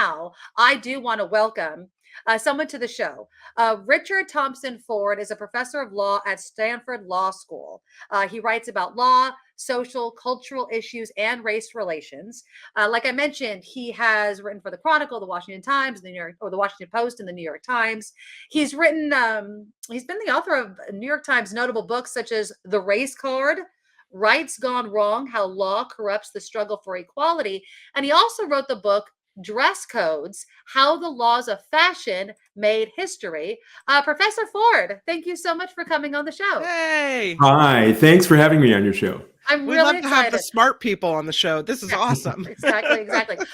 now, I do want to welcome someone to the show. Richard Thompson Ford is a professor of law at Stanford Law School. He writes about law, social, cultural issues, and race relations. Like I mentioned, he has written for the Chronicle, the Washington Times, the New York, or the Washington Post, and the New York Times. He's written. He's been the author of New York Times notable books such as The Race Card, Rights Gone Wrong: How Law Corrupts the Struggle for Equality, and he also wrote the book Dress Codes: How the Laws of Fashion Made History. Professor Ford, thank you so much for coming on the show. Hey. Hi, thanks for having me on your show. I'm We really love excited to have the smart people on the show. This is awesome. Exactly.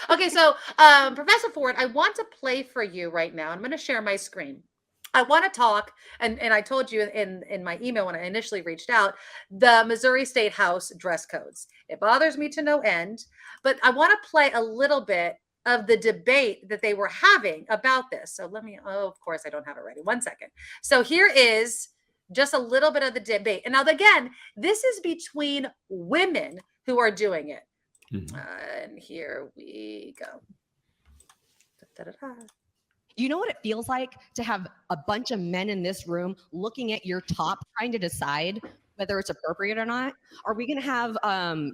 Okay, so Professor Ford, I want to play for you right now. I'm going to share my screen. I want to talk, and I told you in my email when I initially reached out, the Missouri State House dress codes. It bothers me to no end, but I want to play a little bit of the debate that they were having about this. So let me, of course I don't have it ready. 1 second. So here is just a little bit of the debate. And now again, this is between women who are doing it. Mhm. And here we go. Da-da-da-da. You know what it feels like to have a bunch of men in this room looking at your top, trying to decide whether it's appropriate or not? Are we going to have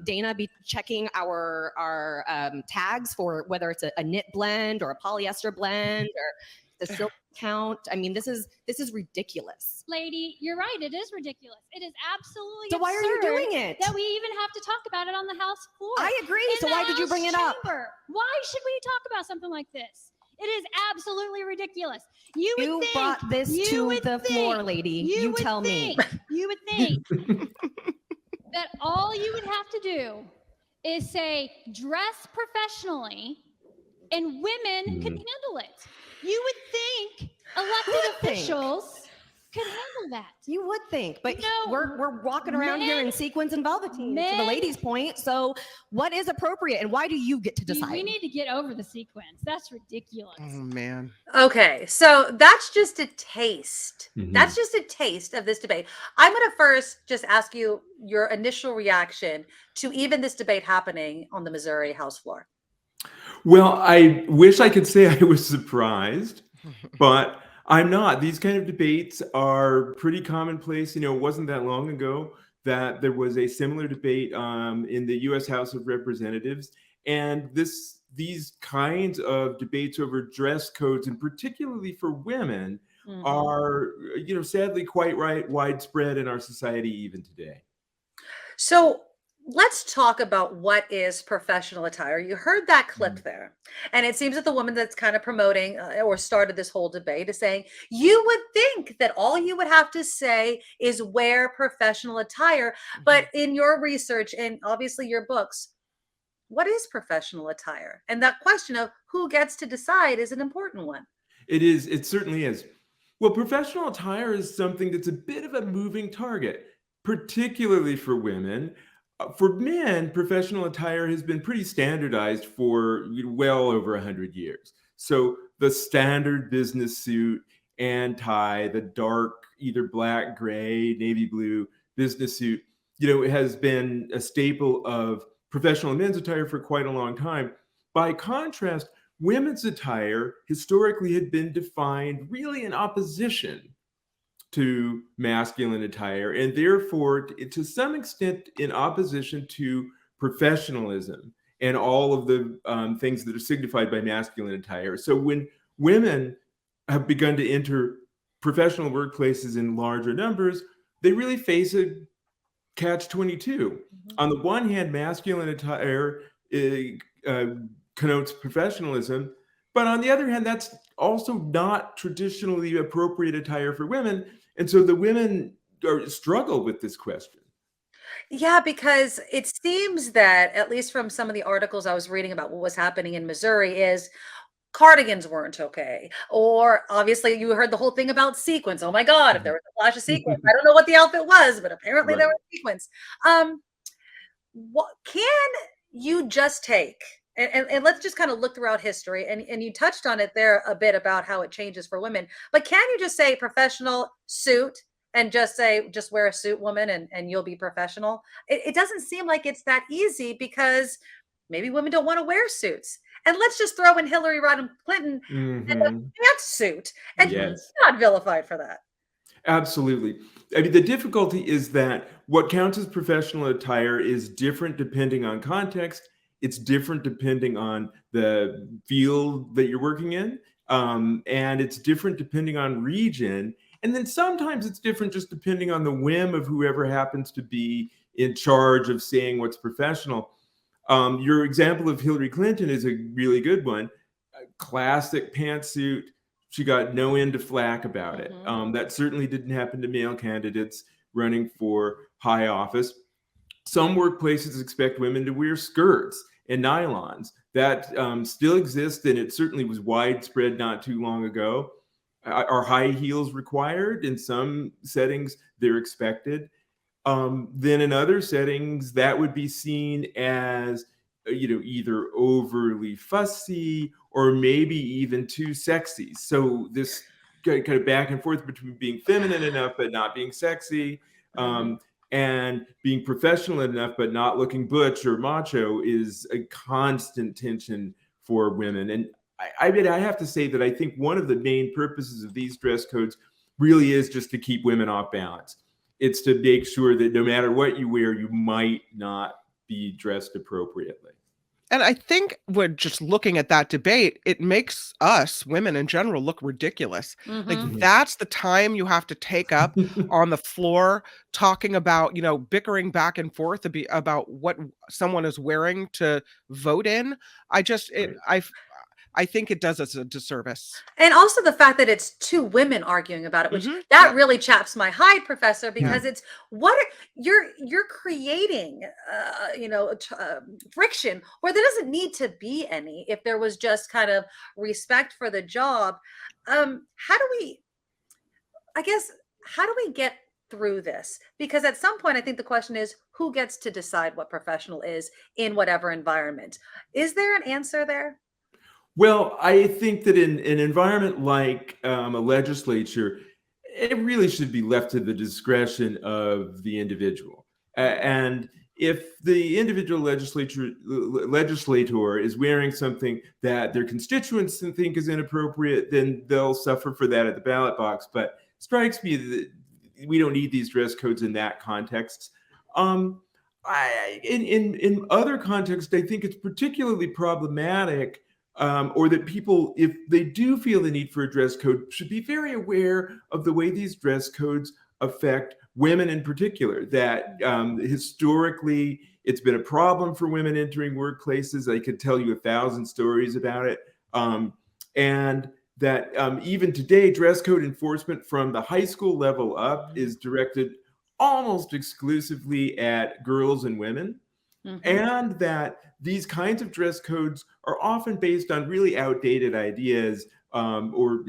Dana be checking our tags for whether it's a knit blend or a polyester blend or the silk count? I mean, this is ridiculous. Lady, you're right. It is ridiculous. It is absolutely So why are you absurd doing it? that we even have to talk about it on the House floor. I agree. In So the why did you House bring it up? chamber. Why should we talk about something like this? It is absolutely ridiculous. You brought this to the floor, lady. You tell me. You would think that all you would have to do is say, dress professionally, and women can handle it. You would think elected officials could handle that. You would think, but No, we're walking around here in sequins and velveteen, to the ladies' point. So what is appropriate, and why do you get to decide? We need to get over the sequence. That's ridiculous. Oh, man. Okay, so that's just a taste. Mhm. That's just a taste of this debate. I'm going to first just ask you your initial reaction to even this debate happening on the Missouri House floor. Well, I wish I could say I was surprised, but I'm not. These kind of debates are pretty commonplace. You know, it wasn't that long ago that there was a similar debate in the U.S. House of Representatives, and these kinds of debates over dress codes, and particularly for women, are, you know, sadly quite widespread in our society even today. So let's talk about what is professional attire. You heard that clip there. And it seems that the woman that's kind of promoting or started this whole debate is saying, you would think that all you would have to say is wear professional attire. But in your research and obviously your books, what is professional attire? And that question of who gets to decide is an important one. It is. It certainly is. Well, professional attire is something that's a bit of a moving target, particularly for women. For men, professional attire has been pretty standardized for well over 100 years. So the standard business suit and tie, the dark, either black, gray, navy blue business suit, you know, it has been a staple of professional men's attire for quite a long time. By contrast, women's attire historically had been defined really in opposition to masculine attire, and therefore, to some extent, in opposition to professionalism and all of the things that are signified by masculine attire. So when women have begun to enter professional workplaces in larger numbers, they really face a catch-22. On the one hand, masculine attire connotes professionalism, but on the other hand, that's also not traditionally appropriate attire for women. And so the women struggle with this question. Yeah, because it seems that, at least from some of the articles I was reading about what was happening in Missouri, is cardigans weren't okay. Or obviously you heard the whole thing about sequins. Oh my God, if there was a flash of sequins, I don't know what the outfit was, but apparently there was sequins. What can you just take? And let's just kind of look throughout history. And you touched on it there a bit about how it changes for women. But can you just say professional suit and just say, just wear a suit, woman, and you'll be professional? It doesn't seem like it's that easy because maybe women don't want to wear suits. And let's just throw in Hillary Rodham Clinton in a pantsuit, and Yes. not vilified for that. Absolutely. I mean, the difficulty is that what counts as professional attire is different depending on context. It's different depending on the field that you're working in. And it's different depending on region. And then sometimes it's different just depending on the whim of whoever happens to be in charge of saying what's professional. Your example of Hillary Clinton is a really good one. A classic pantsuit. She got no end of flack about it. That certainly didn't happen to male candidates running for high office. Some workplaces expect women to wear skirts and nylons. That still exists, and it certainly was widespread not too long ago. Are high heels required? In some settings, they're expected. Then in other settings, that would be seen as either overly fussy or maybe even too sexy. So this kind of back and forth between being feminine enough but not being sexy, and being professional enough but not looking butch or macho is a constant tension for women. And I mean, I have to say that I think one of the main purposes of these dress codes really is just to keep women off balance. It's to make sure that no matter what you wear, you might not be dressed appropriately. And I think we're just looking at that debate, it makes us, women in general, look ridiculous. Like, that's the time you have to take up on the floor talking about, bickering back and forth about what someone is wearing to vote in. I think it does us a disservice. And also the fact that it's two women arguing about it, which that really chaps my hide, Professor, because it's you're creating, friction where there doesn't need to be any if there was just kind of respect for the job. How do we get through this? Because at some point, I think the question is, who gets to decide what professional is in whatever environment? Is there an answer there? Well, I think that in an environment like a legislature, it really should be left to the discretion of the individual. And if the individual legislator is wearing something that their constituents think is inappropriate, then they'll suffer for that at the ballot box. But it strikes me that we don't need these dress codes in that context. In other contexts, I think it's particularly problematic. Or that people, if they do feel the need for a dress code, should be very aware of the way these dress codes affect women in particular. That historically, it's been a problem for women entering workplaces. I could tell you 1,000 stories about it. And that even today, dress code enforcement from the high school level up is directed almost exclusively at girls and women. And that these kinds of dress codes are often based on really outdated ideas, or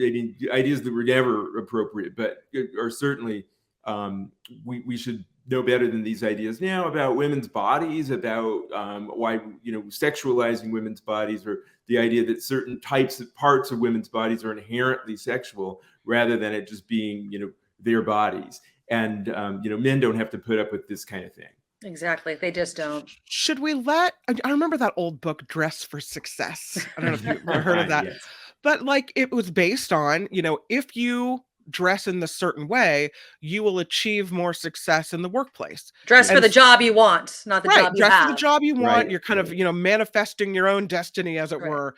ideas that were never appropriate, but are certainly, we should know better than these ideas now about women's bodies, about why, sexualizing women's bodies, or the idea that certain types of parts of women's bodies are inherently sexual rather than it just being, their bodies. And, men don't have to put up with this kind of thing. Exactly. They just don't. Should we I remember that old book, Dress for Success. I don't know if you've ever heard of that. Yes. But it was based on, if you dress in this certain way, you will achieve more success in the workplace. Dress for the job you want, not the job you dress have. for the job you want. Right. You're kind of, manifesting your own destiny, as it were.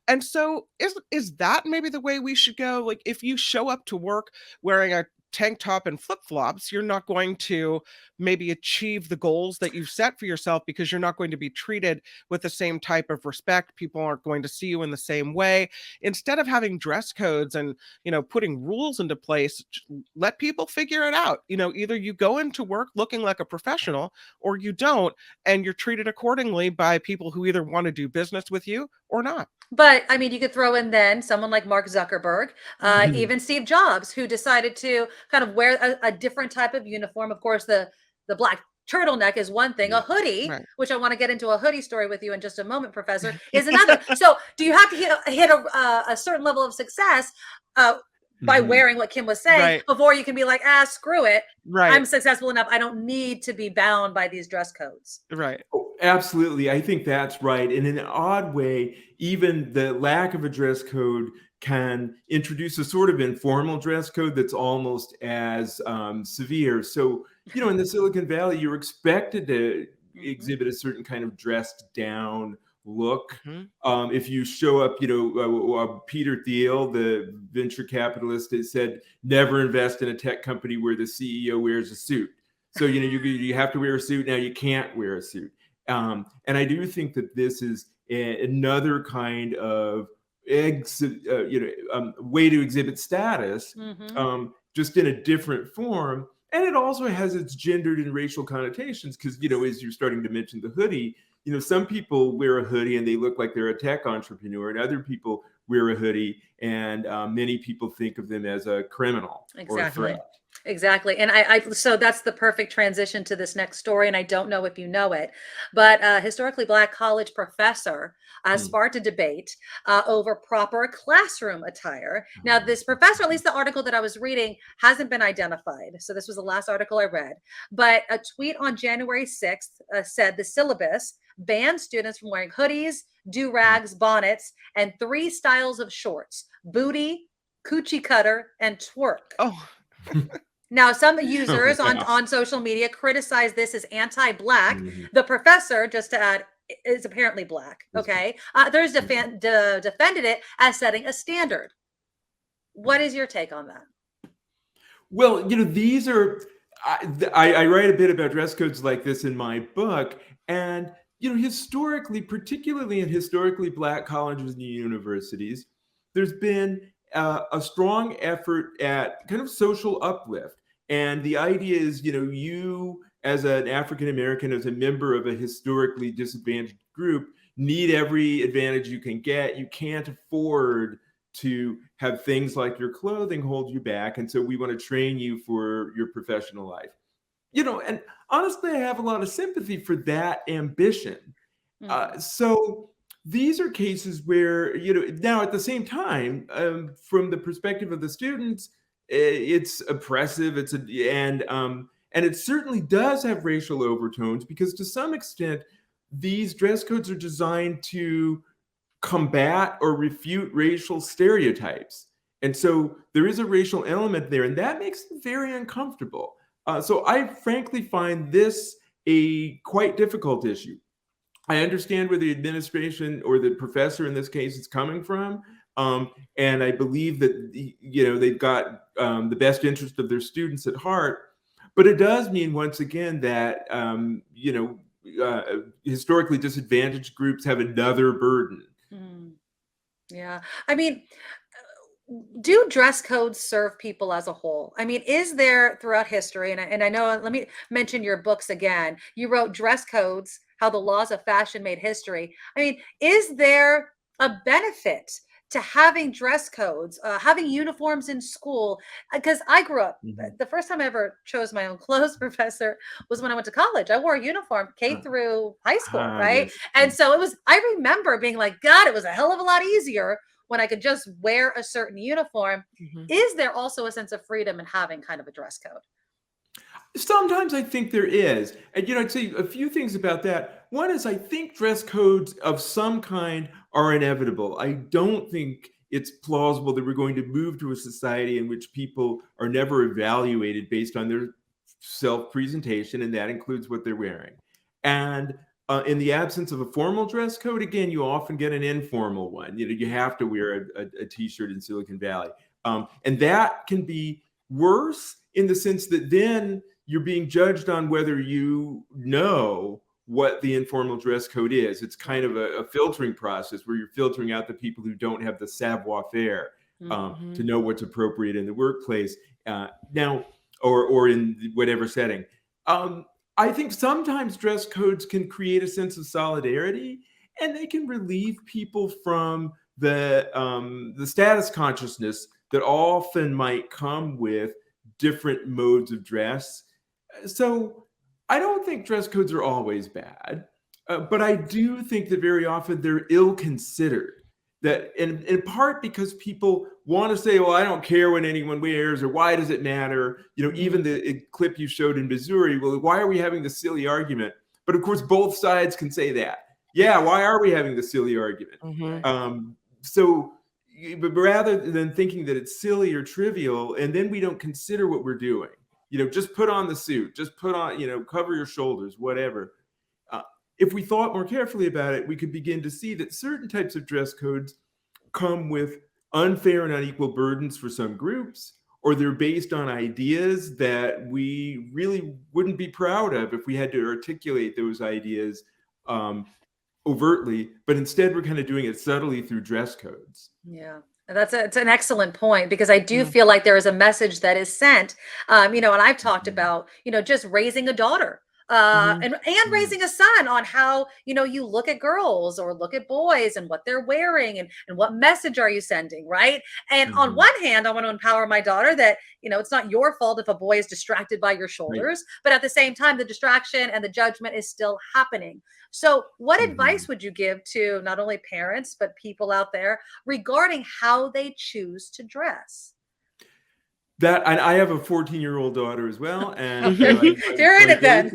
And so is that maybe the way we should go? Like, if you show up to work wearing a tank top and flip-flops, you're not going to maybe achieve the goals that you've set for yourself, because you're not going to be treated with the same type of respect. People aren't going to see you in the same way. Instead of having dress codes and, putting rules into place, let people figure it out. Either you go into work looking like a professional or you don't, and you're treated accordingly by people who either want to do business with you or not. But I mean, you could throw in then someone like Mark Zuckerberg, even Steve Jobs, who decided to kind of wear a different type of uniform. Of course, the black turtleneck is one thing. A hoodie, which I want to get into a hoodie story with you in just a moment, Professor, is another. So do you have to hit a certain level of success by wearing what Kim was saying before you can be like, screw it. I'm successful enough. I don't need to be bound by these dress codes. Right. Oh, absolutely. I think that's right. And in an odd way, even the lack of a dress code can introduce a sort of informal dress code that's almost as severe. So, in the Silicon Valley, you're expected to exhibit a certain kind of dressed down look. If you show up, Peter Thiel, the venture capitalist, has said, never invest in a tech company where the CEO wears a suit. So, you have to wear a suit. Now you can't wear a suit. And I do think that this is another kind of way to exhibit status, just in a different form. And it also has its gendered and racial connotations because, as you're starting to mention the hoodie, some people wear a hoodie and they look like they're a tech entrepreneur, and other people wear a hoodie and many people think of them as a criminal or a threat. Exactly. And so that's the perfect transition to this next story. And I don't know if you know it, but a historically Black college professor sparked a debate over proper classroom attire. Now, this professor, at least the article that I was reading, hasn't been identified. So this was the last article I read. But a tweet on January 6th said the syllabus banned students from wearing hoodies, do-rags, bonnets, and 3 styles of shorts: booty, coochie cutter, and twerk. Oh. Now, some users on social media criticize this as anti-Black. The professor, just to add, is apparently Black. Okay. Others defended it as setting a standard. What is your take on that? Well, these are, I write a bit about dress codes like this in my book. And, historically, particularly in historically Black colleges and universities, there's been a strong effort at kind of social uplift. And the idea is, you as an African American, as a member of a historically disadvantaged group, need every advantage you can get. You can't afford to have things like your clothing hold you back. And so we want to train you for your professional life. And honestly, I have a lot of sympathy for that ambition. So these are cases where, now at the same time, from the perspective of the students, it's oppressive. And it certainly does have racial overtones because to some extent, these dress codes are designed to combat or refute racial stereotypes. And so there is a racial element there, and that makes it very uncomfortable. So I frankly find this a quite difficult issue. I understand where the administration or the professor in this case is coming from. And I believe that, they've got the best interest of their students at heart. But it does mean, once again, that, historically disadvantaged groups have another burden. Yeah. I mean, do dress codes serve people as a whole? I mean, is there throughout history, and I know, let me mention your books again. You wrote Dress Codes, How the Laws of Fashion Made History. I mean, is there a benefit to having dress codes, having uniforms in school? Because I grew up, the first time I ever chose my own clothes, Professor, was when I went to college. I wore a uniform K through high school, right? Yes. And so I remember being like, God, it was a hell of a lot easier when I could just wear a certain uniform. Is there also a sense of freedom in having kind of a dress code? Sometimes I think there is. And, I'd say a few things about that. One is I think dress codes of some kind are inevitable. I don't think it's plausible that we're going to move to a society in which people are never evaluated based on their self-presentation, and that includes what they're wearing. And in the absence of a formal dress code, again, you often get an informal one. You have to wear a t-shirt in Silicon Valley. And that can be worse in the sense that then you're being judged on whether you know what the informal dress code is. It's kind of a filtering process where you're filtering out the people who don't have the savoir-faire to know what's appropriate in the workplace now or in whatever setting. I think sometimes dress codes can create a sense of solidarity, and they can relieve people from the status consciousness that often might come with different modes of dress. So I don't think dress codes are always bad, but I do think that very often they're ill-considered. that in part because people want to say, well, I don't care what anyone wears, or why does it matter? Even the clip you showed in Missouri, well, why are we having this silly argument? But of course, both sides can say that. Yeah, why are we having this silly argument? But rather than thinking that it's silly or trivial, and then we don't consider what we're doing, just put on the suit, just put on, cover your shoulders, whatever. If we thought more carefully about it, we could begin to see that certain types of dress codes come with unfair and unequal burdens for some groups, or they're based on ideas that we really wouldn't be proud of if we had to articulate those ideas overtly, but instead we're kind of doing it subtly through dress codes. Yeah. It's an excellent point, because I do feel like there is a message that is sent, and I've talked about, just raising a daughter. And raising a son on how, you look at girls or look at boys and what they're wearing and what message are you sending, right? And on one hand, I want to empower my daughter that, it's not your fault if a boy is distracted by your shoulders, but at the same time, the distraction and the judgment is still happening. So what advice would you give to not only parents, but people out there regarding how they choose to dress? That, and I have a 14-year-old daughter as well, and you're in it then.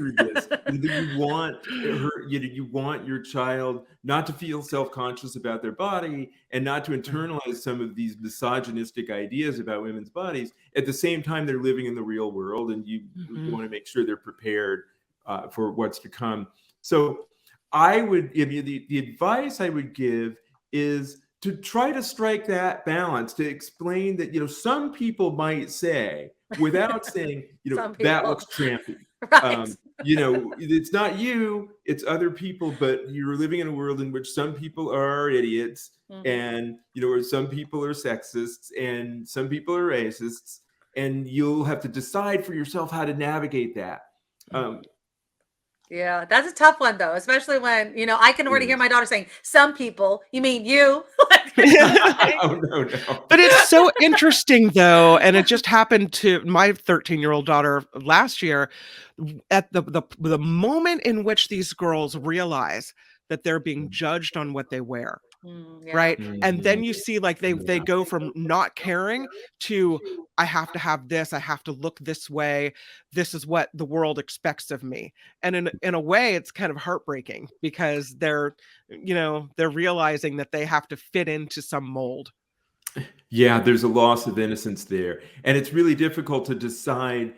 You want her, you want your child not to feel self-conscious about their body and not to internalize some of these misogynistic ideas about women's bodies. At the same time, they're living in the real world, and you want to make sure they're prepared for what's to come. So, I would give you the advice I would give is to try to strike that balance, to explain that, some people might say, without saying, that looks trampy. Right. It's not you, it's other people, but you're living in a world in which some people are idiots, and, or some people are sexists, and some people are racists, and you'll have to decide for yourself how to navigate that. Yeah, that's a tough one though, especially when, I can already hear my daughter saying, some people, you mean you? Oh, no. But it's so interesting though, and it just happened to my 13-year-old daughter last year. At the moment in which these girls realize that they're being judged on what they wear, right? And then you see like they go from not caring to, I have to have this, I have to look this way, this is what the world expects of me. And in a way it's kind of heartbreaking, because they're realizing that they have to fit into some mold. Yeah, there's a loss of innocence there, and it's really difficult to decide,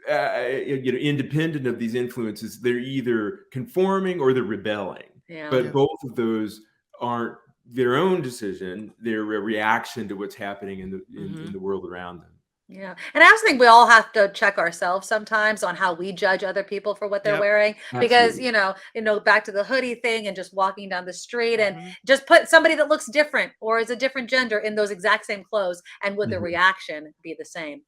independent of these influences, they're either conforming or they're rebelling. But both of those aren't their own decision, they're a reaction to what's happening in the world around them. Yeah. And I also think we all have to check ourselves sometimes on how we judge other people for what they're wearing. Because, back to the hoodie thing and just walking down the street and just put somebody that looks different or is a different gender in those exact same clothes, and would the reaction be the same?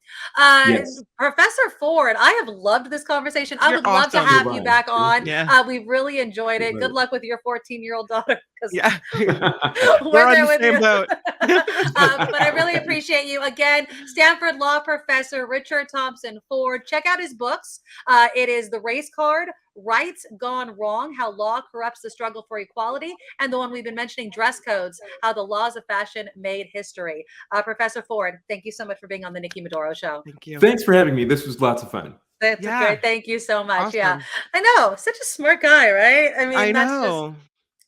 Professor Ford, I have loved this conveation. I would love to have you back on. We've really enjoyed it. Good luck with your 14-year-old daughter. Yeah. We're on the same boat. But I really appreciate you. Again, Stanford Law Professor Richard Thompson Ford. Check out his books. It is The Race Card, Rights Gone Wrong, How Law Corrupts the Struggle for Equality, and the one we've been mentioning, Dress Codes, How the Laws of Fashion Made History. Professor Ford, thank you so much for being on the Nikki Maduro Show. Thank you. Thanks for having me. This was lots of fun. That's great. Thank you so much. Awesome. Yeah, I know. Such a smart guy, right? I mean, that's just...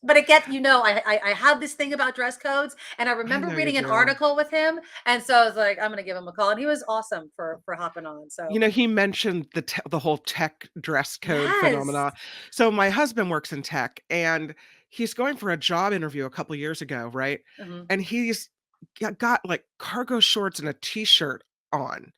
But again, I have this thing about dress codes, and I remember reading an article with him, and so I was like, I'm going to give him a call, and he was awesome for hopping on. So he mentioned the whole tech dress code phenomena. So my husband works in tech, and he's going for a job interview a couple of years ago, right? And he's got like cargo shorts and a t-shirt on,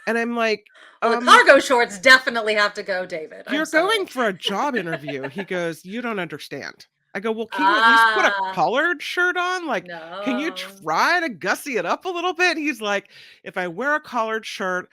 and I'm like, well, the cargo shorts definitely have to go, David. You're going for a job interview. He goes, you don't understand. I go, well, can you at least put a collared shirt on? Like, can you try to gussy it up a little bit? He's like, if I wear a collared shirt,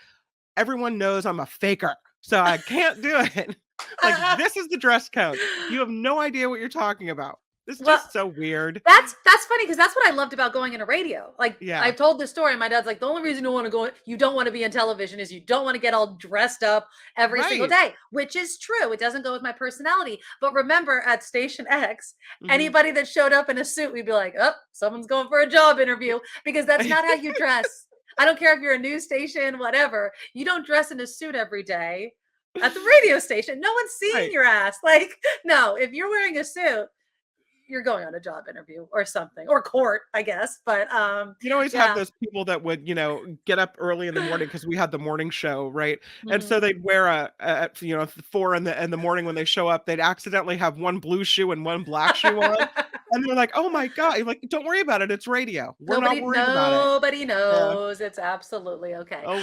everyone knows I'm a faker, so I can't do it. Like, this is the dress code. You have no idea what you're talking about. It's Well, just so weird. That's funny because that's what I loved about going into radio. Like Yeah. I've told this story, and my dad's like, the only reason you don't want to be in television is you don't want to get all dressed up every single Right. day, which is true. It doesn't go with my personality. But remember, at Station X, Mhm. anybody that showed up in a suit, we'd be like, oh, someone's going for a job interview because that's not how you dress. I don't care if you're a news station, whatever. You don't dress in a suit every day at the radio station. No one's seeing Right. your ass. Like, no, if you're wearing a suit, you're going on a job interview or something, or court, I guess. But You'd always have yeah. those people that would, get up early in the morning because we had the morning show, right? And so Mhm. they'd wear at 4 in the morning when they show up, they'd accidentally have one blue shoe and one black shoe on, and they're like, "Oh my god!" You're like, "Don't worry about it. It's radio. We're not worried about it." Nobody Yeah. knows. It's absolutely okay. Oh